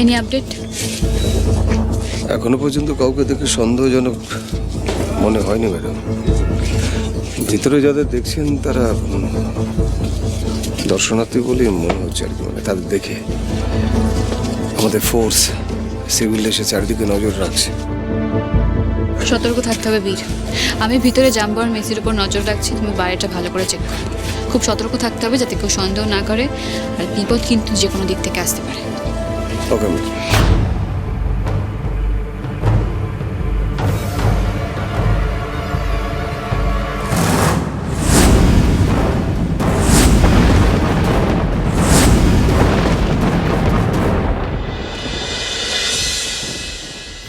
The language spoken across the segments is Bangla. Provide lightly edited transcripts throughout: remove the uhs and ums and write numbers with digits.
Any update? এখনো পর্যন্ত কাউকে দেখে সন্দেহজনক মনে হয়নি ম্যাডাম। ভিতরে যাদের দেখছেন তারা দর্শনার্থী বলেই মনে হচ্ছে আর কি। মানে তাদের দেখে আমাদের ফোর্স সিভিল এসে চারিদিকে নজর রাখছে। সতর্ক থাকতে হবে বীর। আমি ভিতরে জাম্বো আর মেসির উপর নজর রাখছি, তুমি বাইরেটা ভালো করে চেক করো। খুব সতর্ক থাকতে হবে যাতে কেউ সন্দেহ না করে, আর বিপদ কিন্তু যে কোনো দিক থেকে আসতে পারে। Okay madam.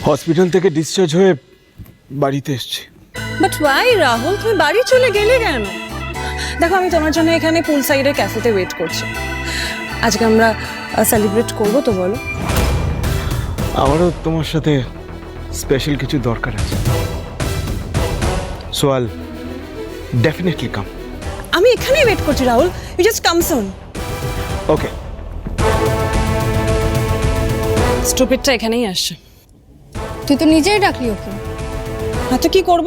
হসপিটাল থেকে ডিসচার্জ হয়ে বাড়িতে এসেছি। বাট ওয়াই রাহুল, তুমি বাড়ি চলে গেলে কেন? দেখো, আমি তোমার জন্য এখানে পুল সাইডের ক্যাফেতে ওয়েট করছি। আজকে আমরা সেলিব্রেট করবো তো, বলো? আমারও তোমার সাথে স্পেশাল কিছু দরকার আছে। সো আইল ডেফিনেটলি কাম। আমি এখানেই ওয়েট করছি রাহুল, ইউ জাস্ট কাম সুন। ওকে। স্টুপিডটা এখানেই আসছে। তুই তো নিজেই ডাকলি ওকে। হাতে কি করব?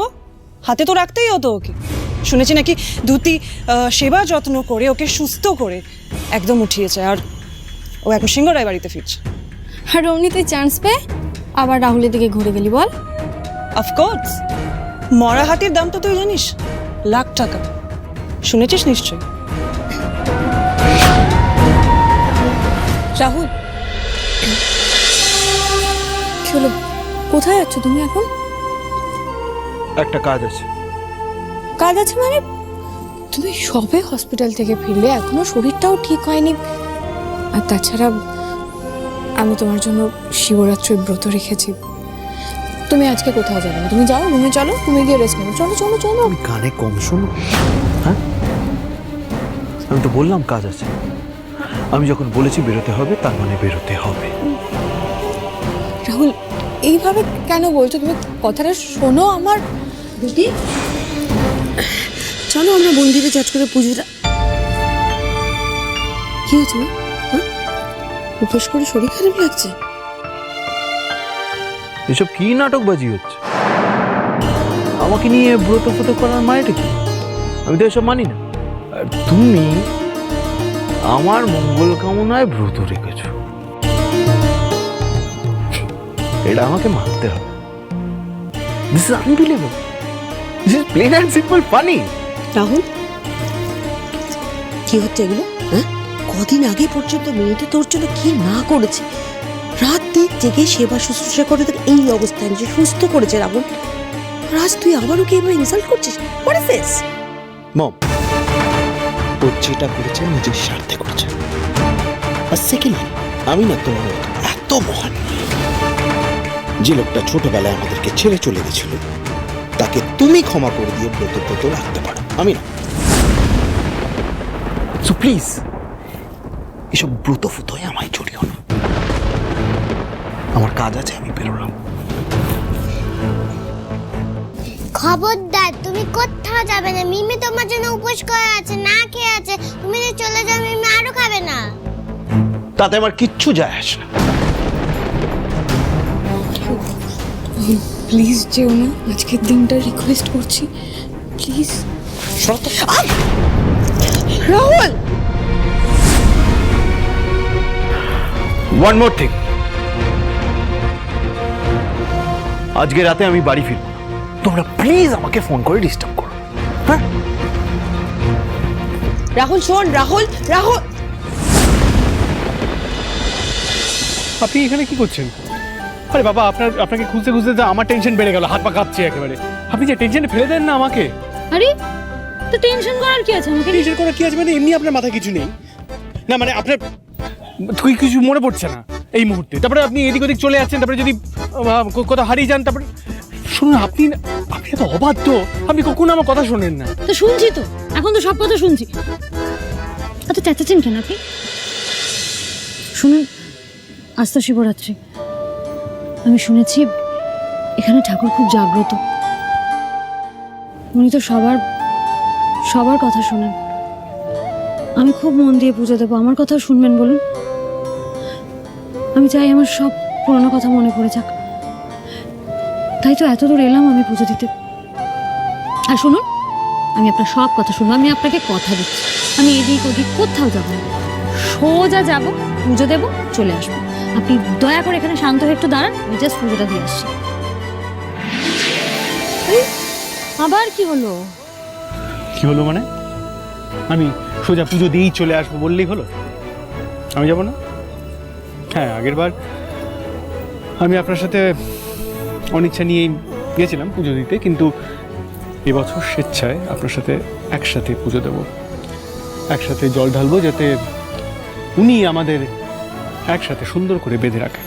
হাতে তো রাখতেই হতো ওকে। শুনেছি নাকি ধুতি সেবা যত্ন করে ওকে সুস্থ করে একদম উঠিয়েছে, আর ও এখন সিংহরায় বাড়িতে ফিরছে। আর অমনি তুই চান্স পেয়ে আবার রাহুলের দিকে ঘুরে গেলি, বল? অফকোর্স, মরা হাতির দাম তো তুই জানিস, লাখ টাকা। শুনেছিস নিশ্চয়। রাহুল, চলো, কোথায় যাচ্ছ তুমি এখন? একটা কাজ আছে। কাজ আছে মানে? তুমি সবে হসপিটাল থেকে ফিরলে, এখনো শরীরটাও ঠিক হয়নি। আর তাছাড়া আমি তোমার জন্য শিবরাত্রির ব্রত রেখেছি। তুমি আজকে কোথাও যাবে না, তুমি যাও রুমে, চলো, তুমি গিয়ে রেস্ট নেবো। চলো চলো চলো। আমি কানে কম শোনো, হ্যাঁ? আমি তো বললাম কাজ আছে। আমি যখন বলেছি বেরোতে হবে, তার মানে বেরোতে হবে। রাহুল, এইভাবে কেন বলছো? তুমি কথাটা শোনো আমার। দিদি, চলো আমরা মন্দিরে চট করে পুজোটা। কি হয়েছে? হ্যাঁ, উপোস করে শরীর খারাপ লাগছে? এসব কি নাটকবাজি হচ্ছে? আমাকে নিয়ে ব্রত ফত করার মানেটা কি? আমি তো এসব মানি না। আর তুমি আমার মঙ্গল কামনায় ব্রত রেখেছো, এটা আমাকে মানতে হবে। This is unbelievable. This is plain and simple funny. Rahul, কি হচ্ছে এগুলো? হ্যাঁ, কদিন আগে পর্যন্ত মেয়েটা তোর জন্য কি না করেছে। রাত দিন জেগে সেবা শুশ্রূষা করে তোকে এই অবস্থায় যে সুস্থ করেছে রাহুল। রাজ, তুই আবারও কি এবার ইনসাল্ট করছিস? What is this? মম, ও যেটা করেছে নিজের স্বার্থে করেছে। আর সেকেন্ডলি, আমি না তোমার মতো এত মহান নই। যে লোকটা ছোটবেলায় আমাদেরকে ছেড়ে চলে গেছিল, তাকে তুমি ক্ষমা করে দিয়ে ব্রত রাখতে পারো, আমি না। সো প্লিজ, এসব ব্রত ফুতোয় আমায় জড়িও না। আমার কাজ আছে, আমি বেরোলাম। খবরদার, তুমি কোথাও যাবে না। মিমি তোমার জন্য উপোস করে আছে, না খেয়ে আছে। তুমি যদি চলে যাও, মিমি আরো খাবে না। তাতে আমার কিচ্ছু যায় আসে না। প্লিজ যেও না, আজকের দিনটা রিকোয়েস্ট করছি, please. Rahul, one more thing, আজকে রাতে আমি বাড়ি ফিরব। তোমরা প্লিজ আমাকে ফোন করে ডিস্টার্ব করো, হ্যাঁ? রাহুল শোন, রাহুল রাহুল। আপনি এখানে কি করছেন? আরে বাবা, আপনাকে খুঁজতে খুঁজতে তো আমার টেনশন বেড়ে গেল, হাত পা কাঁপছে একেবারে। আপনি যে টেনশনে ফেলে দেন না আমাকে। আরে, তো টেনশন করার কি আছে? আমাকে টেনশন করার কি আছে মানে? এমনি আপনার মাথায় কিছু নেই না? মানে আপনার তুই কিছু মনে পড়ছে না এই মুহূর্তে? তারপরে আপনি এদিক ওদিক চলে যাচ্ছেন, তারপরে যদি কোথাও হারিয়ে যান, তারপরে শুনুন, আপনি তো অবাধ্য। আপনি কখনো আমার কথা শোনেন না। তো শুনছি তো, এখন তো সব কথা শুনছি। এত চেঁচাচ্ছেন কেন আপনি? শুনুন, আজ তো শিবরাত্রি। আমি শুনেছি এখানে ঠাকুর খুব জাগ্রত। উনি তো সবার কথা শোনেন। আমি খুব মন দিয়ে পুজো দেবো, আমার কথা শুনবেন বলুন। আমি চাই আমার সব পুরনো কথা মনে পড়ে যাক। তাই তো এত দূর এলাম আমি পুজো দিতে। আর শুনুন, আমি আপনার সব কথা শুনবো, আমি আপনাকে কথা দিচ্ছি, আমি এদিক ওদিক কোথাও যাব না, সোজা যাব, পুজো দেবো, চলে আসবো। আপনি দয়া করে এখানে শান্ত হয়ে একটু দাঁড়ান, আমি জাস্ট পুজোটা দিয়ে আসছি। আবার কি হলো? কি হলো মানে? আমি সোজা পুজো দিয়েই চলে আসবো বললেই হলো? আমি যাব না? হ্যাঁ, আগের বার আমি আপনার সাথে অনিচ্ছা নিয়েই গেছিলাম পুজো দিতে, কিন্তু এবছর স্বেচ্ছায় আপনার সাথে একসাথে পুজো দেব, একসাথে জল ঢালবো, যাতে উনি আমাদের একসাথে সুন্দর করে বেঁধে রাখেন।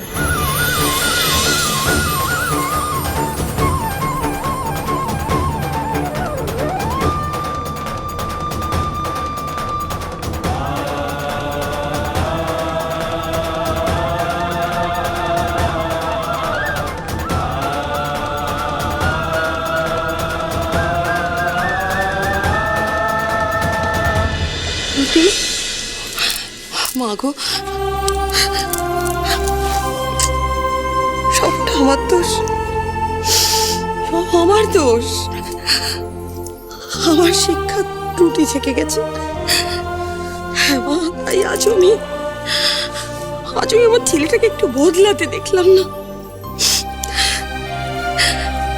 মা গো, সবটা আমার দোষ, সব আমার দোষ। আমার শিক্ষা ত্রুটি থেকে গেছে। হ্যাঁ মা, তাই আজও আমি আমার ছেলেটাকে একটু বদলাতে দেখলাম না।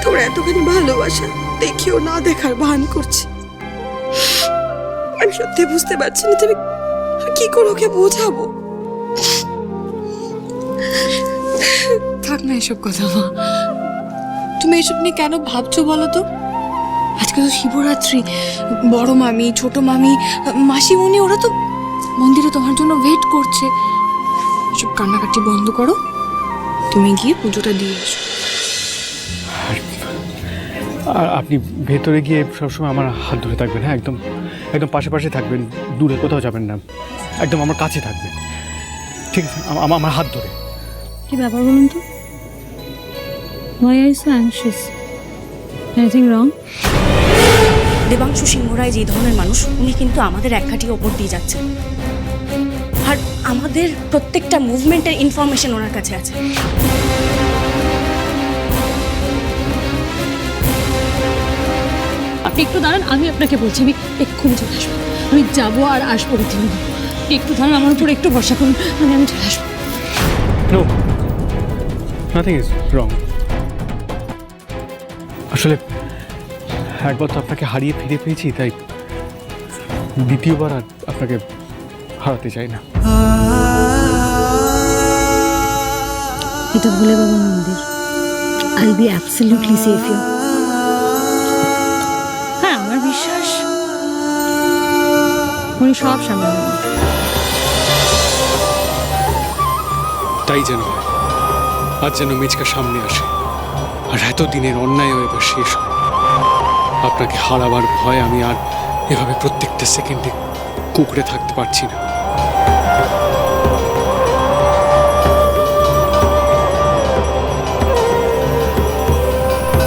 তোর এতখানি ভালোবাসা দেখেও না দেখার ভান করছে। আমি সত্যি বুঝতে পারছি না তুমি কি করে ওকে বোঝাবো। থাক না এসব কথা মা, তুমি এসব নিয়ে কেন ভাবছো বলো তো? আজকে তো শিবরাত্রি, বড় মামি, ছোট মামি, মাসিমণি ওরা তো মন্দিরে তোমার জন্য ওয়েট করছে। এসব কান্নাকাটি বন্ধ করো, তুমি গিয়ে পুজোটা দিয়ে এসো। আর আপনি ভেতরে গিয়ে সবসময় আমার হাত ধরে থাকবেন, হ্যাঁ, একদম একদম পাশে পাশে থাকবেন, দূরে কোথাও যাবেন না, একদম আমার কাছে থাকবেন, ঠিক আছে? আমার হাত ধরে। কি ব্যাপার বলুন তো? Why are you so anxious? Anything wrong? Debangshu সিংহ রায় যে ধরনের মানুষ, উনি কিন্তু আমাদের এক কাঠি ওপর দিয়ে যাচ্ছেন, আর আমাদের প্রত্যেকটা মুভমেন্টের ইনফরমেশন ওনার কাছে আছে। আপনি একটু দাঁড়ান, আমি আপনাকে বলছি, আমি এক্ষুনি চলে আসবো। আমি যাবো আর আসবো রীতিমতো। একটু দাঁড়ান, আমার উপর একটু ভরসা করুন, আমি চলে আসবো। No, nothing is wrong. আসলে একবার তো আপনাকে হারিয়ে ফিরে পেয়েছি, তাই দ্বিতীয়বার আর আপনাকে হারাতে চাই না। এটা ভোলে বাবা মন্দির। I'll be absolutely safe here. হ্যাঁ, আমার বিশ্বাস উনি সব সামলাবেন। তাই যেন আজ যেন মেজকা সামনে আসে, আর এতদিনের অন্যায়ও এবার শেষ হয়। আপনাকে হারাবার ভয় আমি আর এভাবে প্রত্যেকটা সেকেন্ডে কুঁকড়ে থাকতে পারছি না।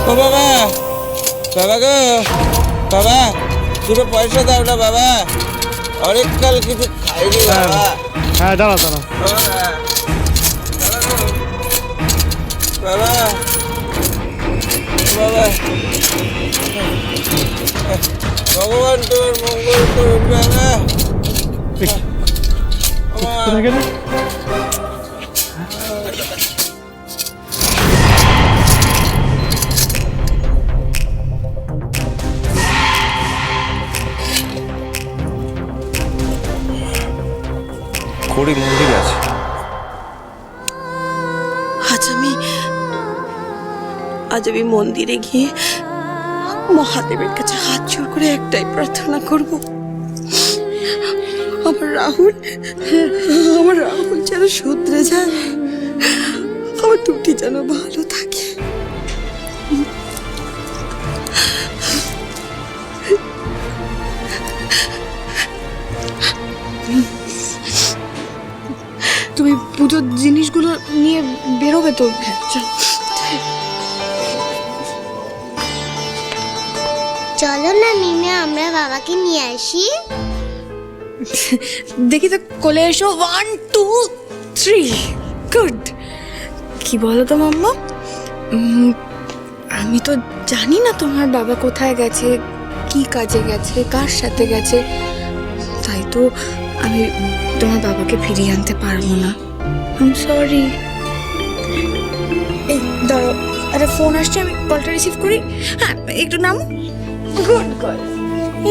ও বাবা, বাবা গো, বাবা দুটো পয়সা দাও না বাবা, অনেককাল কিছু খাইনি বাবা। হ্যাঁ, দাঁড়া দাঁড়া। বাবা, বাবা, ভগবান তোর মঙ্গল করুন বাবা। কোথায় গেলে? খড়ি মন্দিরে আছে। আজ আমি মন্দিরে গিয়ে মহাদেবের কাছে হাত জোড় করে একটাই প্রার্থনা করব, আমার রাহুল যেন শুধরে যায়, আমার দুটি যেন ভালো থাকে। তুমি পুজোর জিনিসগুলো নিয়ে বেরোবে তো? চলো না মিমি, আমরা বাবাকে নিয়ে আসি। দেখি তো, কোলে এসো। 1 2 3। গুড। কি বলো তো মাম্মা, আমি তো জানি না তোমার বাবা কোথায় গেছে, কি কাজে গেছে, কার সাথে গেছে, তাই তো আমি তোমার বাবাকে ফিরিয়ে আনতে পারবো না। I am sorry. এই দাঁড়াও, একটা ফোন আসছে, আমি কলটা রিসিভ করি। হ্যাঁ, একটু নামো। Good girl.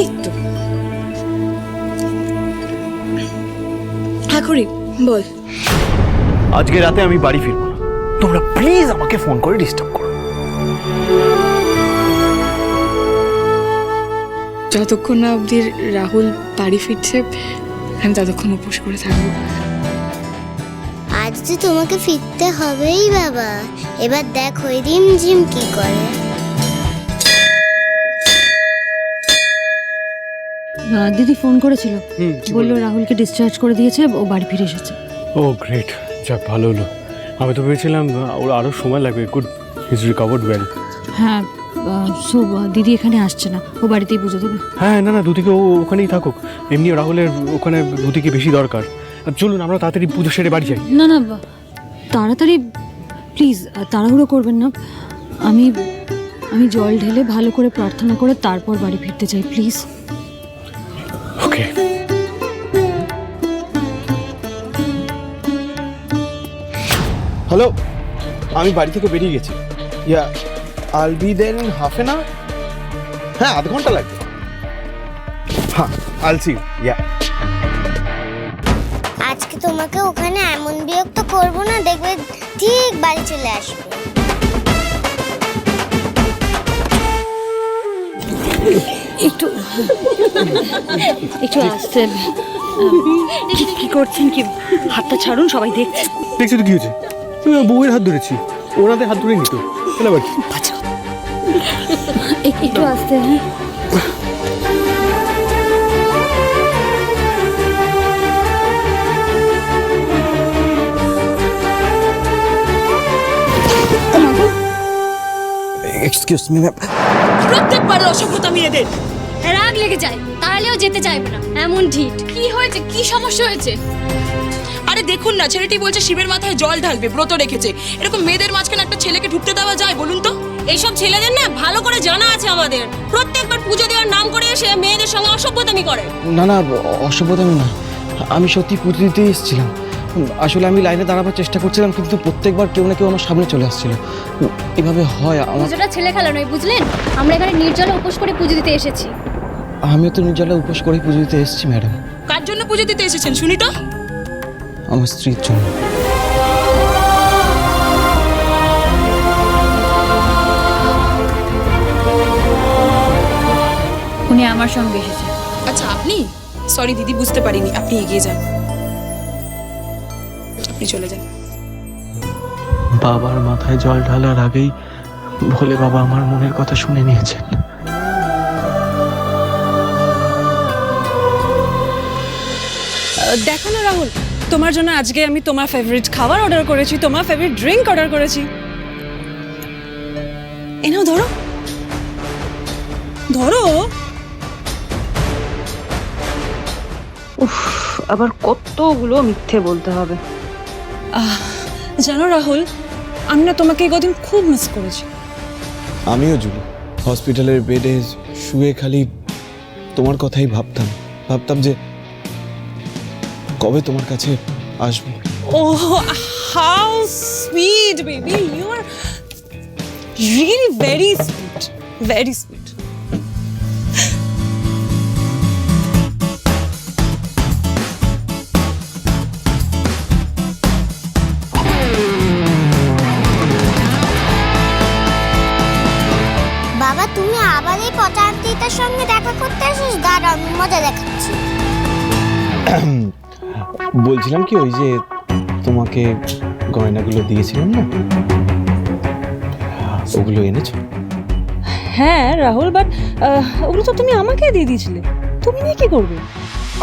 এই তো হ্যাঁ করি, বল। আজকে রাতে আমি বাড়ি ফিরবো না, তোমরা প্লিজ আমাকে ফোন করে ডিস্টার্ব করো। যতক্ষণ না অবধি রাহুল বাড়ি ফিরছে আমি ততক্ষণ উপোস করে থাকবো। আজ তো তোমাকে ফিরতে হবেই বাবা। এবার দেখো ওই রিমঝিম কি করে। দিদি ফোন করেছিল, বললো রাহুলকে ডিসচার্জ করে দিয়েছে, ও বাড়ি ফিরে এসেছে। ও গ্রেট, যাক ভালো হলো। আমি তো ভেবেছিলাম ওর আরও সময় লাগবে। Good, is recovered well. হ্যাঁ, সো দিদি এখানে আসছে না, ও বাড়িতেই পুজো দেবে। হ্যাঁ, না না, দুদিকে ও ওখানেই থাকুক। এমনি রাহুলের ওখানে দুদিকে বেশি দরকার। আর চলুন আমরা তাড়াতাড়ি পুজো সেরে বাড়ি যাই। না না, তাড়াতাড়ি প্লিজ তাড়াহুড়ো করবেন না। আমি জল ঢেলে ভালো করে প্রার্থনা করে তারপর বাড়ি ফিরতে চাই, প্লিজ। ওকে। হ্যালো, আমি বাড়ি থেকে বেরিয়ে গেছি। Yeah, I'll be then half an hour. হ্যাঁ, আধ ঘন্টা লাগবে। হ্যাঁ, আল সি ইয়া। আজকে তোমাকে ওখানে এমন বিরক্ত করবো না, দেখবে ঠিক বাড়ি চলে আসবে। একটু আসতে কি করছেন, কি হাতটা ছাড়ুন, সবাই দেখছে। দেখছি তো কি হয়েছে, তুমি বউয়ের হাত ধরেছি, ওনাদের হাত ধরে নিত। চলে বাড়ি। একটু আসতে। হ্যাঁ, এক্সকিউজ মি ম্যাম। প্রত্যেকবার অসভ্যতা মেয়েদের। রাগ লেগে যায়, তাহলেও যেতে চাইবে না, এমন ঢিট। কি হয়েছে, কি সমস্যা হয়েছে? আরে দেখুন না, ছেলেটি বলছে শিবের মাথায় জল ঢালবে, ব্রত রেখেছে। এরকম মেয়েদের মাঝখানে একটা ছেলেকে ঢুকতে দেওয়া যায় বলুন তো? এইসব ছেলেদের না ভালো করে জানা আছে আমাদের, প্রত্যেকবার পুজো দেওয়ার নাম করে এসে মেয়েদের সঙ্গে অসভ্যতামি করে। না না, অসভ্যতামি না, আমি সত্যি পুজো দিতেই এসেছিলাম। আসলে আমি লাইনে দাঁড়াবার চেষ্টা করছিলাম, কিন্তু প্রত্যেকবার কেউ না কেউ আমার সামনে চলে আসছিল। এভাবে হয় আমার। পুজোটা ছেলে খেলা নয়, বুঝলেন? আমরা এখানে নির্জলা উপোস করে পুজো দিতে এসেছি। আমিও তো নির্জলা উপোস করে পুজো দিতে এসেছি ম্যাডাম। কার জন্য পুজো দিতে এসেছেন শুনি তো? আমার স্ত্রীর জন্য। উনি আমার সঙ্গে এসেছে। আচ্ছা, আপনি? সরি দিদি, বুঝতে পারিনি। আপনি এগিয়ে যান, আপনি চলে যান। বাবার মাথায় জল ঢালার আগেই ভোলে বাবা আমার মনের কথা শুনে নিয়েছেন। দেখো না রাহুল, তোমার জন্য আজকে আমি তোমার ফেভারিট খাবার অর্ডার করেছি, তোমার ফেভারিট ড্রিঙ্ক অর্ডার করেছি। এনাও ধরো ধরো। উফ, আবার কতগুলো মিথ্যে বলতে হবে। জানো রাহুল, আমি না তোমাকে এই কদিন খুব মিস করেছি। আমিও জুলি, হসপিটালের বেডে শুয়ে খালি তোমার কথাই ভাবতাম যে কবে তোমার কাছে আসবো। Oh, how sweet, baby. You are really very sweet. Very sweet. বাবা, তুমি আবার এই পচান্তিটার সঙ্গে দেখা করতে আসিস? দাঁড়া, আমি মজা দেখাচ্ছি। বলছিলাম কি, ওই যে তোমাকে গয়নাগুলো দিয়েছিলাম না, ওগুলো এনেছো? হ্যাঁ রাহুল, বাট ওগুলো তো তুমি আমাকে দিয়ে দিয়েছিলে, তুমি নিয়ে কি করবে?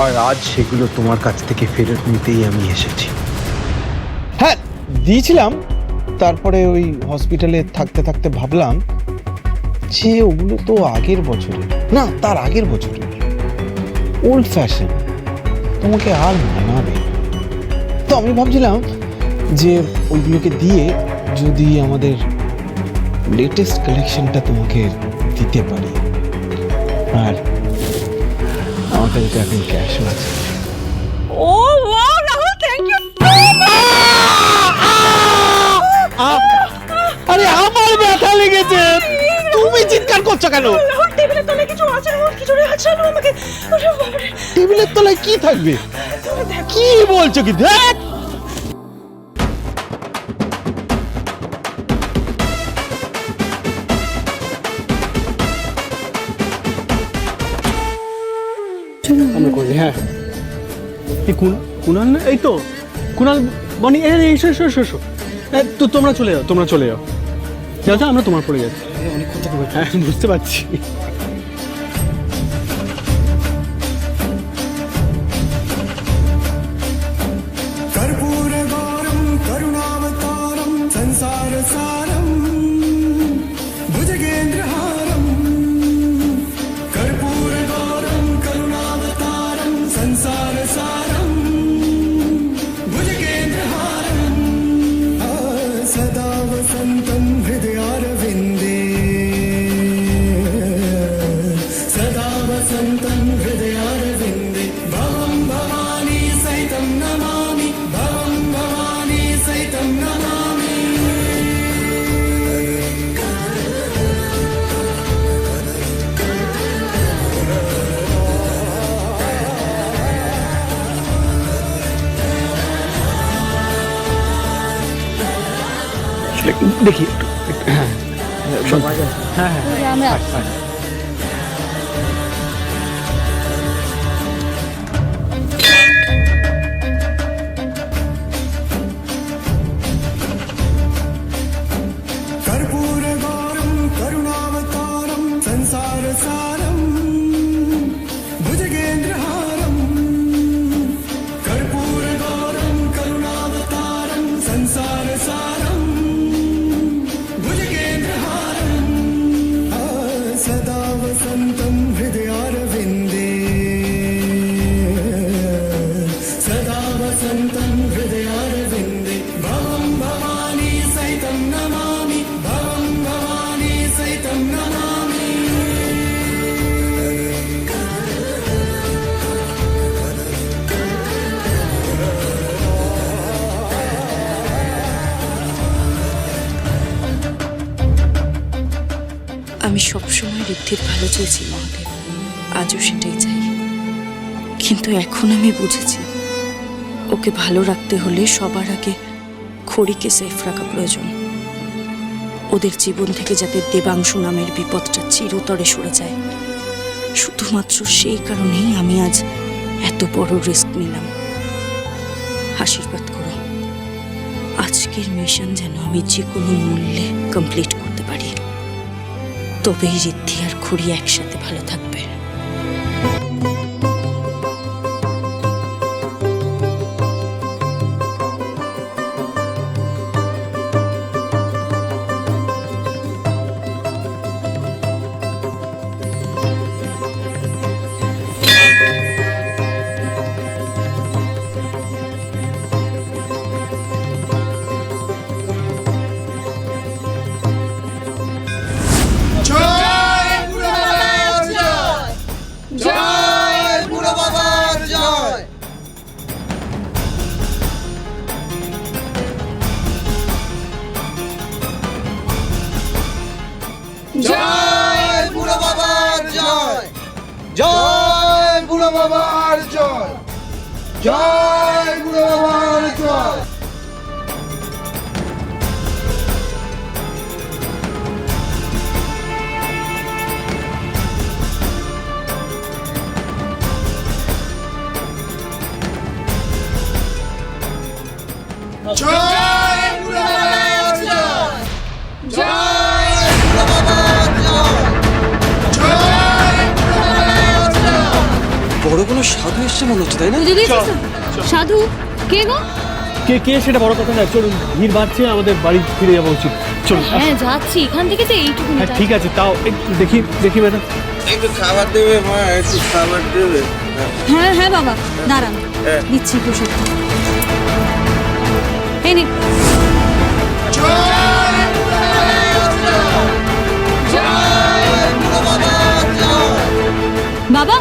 আর আজ সেগুলো তোমার কাছ থেকে ফেরত নিতেই আমি এসেছি। হ্যাঁ, দিয়েছিলাম। তারপরে ওই হসপিটালে থাকতে থাকতে ভাবলাম যে ওগুলো তো আগের বছরের, না তার আগের বছরের, ওল্ড ফ্যাশন, তোমাকে আর মানাবে। তো আমি ভাবছিলাম যে ওইগুলোকে দিয়ে যদি আমাদের লেটেস্ট কালেকশনটা তোমাকে দিতে পারি। আর আমার কাছে তো এখন ক্যাশও আছে। ও ওয়াও রাহুল, থ্যাংক ইউ। আরে আমার ব্যথা লেগেছে, তুমি চিৎকার করছো কেন? রাহুল, টেবিলের তলায় কিছু আছে, রাহুল কিছু আছে আমাকে। ওরে বাবারে, টেবিলের তলায় কি থাকবে? কি বলছো কি? দেখ আমরা করি, হ্যাঁ। এই কুনাল না, এই তো কুনাল, বনি, এসো এসো এসো এসো। তো তোমরা চলে যাও, তোমরা চলে যাও, যাও যাও, আমরা তোমার পড়ে যাচ্ছি। অনেক কথা বলছি, হ্যাঁ বুঝতে পারছি। দেখি একটু, হ্যাঁ হ্যাঁ হ্যাঁ, আমরা আমি সবসময় ঋদ্ধির ভালো চেয়েছি মহাদেব, আজও সেটাই চাই। কিন্তু এখন আমি বুঝেছি ওকে ভালো রাখতে হলে সবার আগে খড়িকে সেফ রাখা প্রয়োজন। ওদের জীবন থেকে যাতে দেবাংশু নামের বিপদটা চিরতরে সরে যায়, শুধুমাত্র সেই কারণেই আমি আজ এত বড় রিস্ক নিলাম। আশীর্বাদ করো আজকের মিশন যেন আমি যে কোনো মূল্যে কমপ্লিট করতে পারি, তবেই ঋদ্ধি আর খড়ি একসাথে ভালো থাকবে। জয় বুড়ো বাবার জয়, জয় বুড়ো বাবার জয়। জয় বুড়ো বাবার জয়, জয় বুড়ো বাবার জয়, জয় বুড়ো বাবার জয়। বড় কোনো সাধু এসছে মনে হচ্ছে, তাই না? পুজো দিয়েছিস তো? সাধু কে গো? কে কে সেটা বড় কথা না, চলুন ভিড় বাড়ছে, আমাদের বাড়ি ফিরে যাওয়া উচিত। চলুন। হ্যাঁ যাচ্ছি, এখান থেকে তো এইটুকু। হ্যাঁ ঠিক আছে, তাও একটু দেখি দেখি ম্যাডাম। একটু খাবার দেবে মা, একটু খাবার দেবে। হ্যাঁ হ্যাঁ বাবা, দাঁড়ান দিচ্ছি প্রসাদটা। এই নিন। বাবা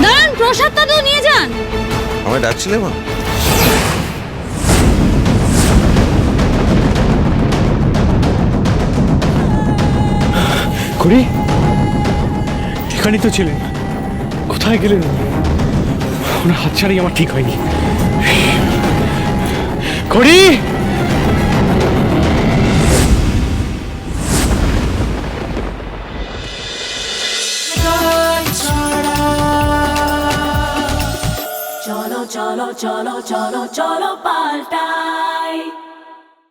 দাঁড়ান, প্রসাদটা তো নিয়ে যান। আমায় ডাকছিলে মা? করি এখানেই তো ছিলেন, কোথায় গেলেন? ওনার হাত ছাড়াই আমার ঠিক হয়নি। করি চলো চলো চলো চলো চলো পাল্টাই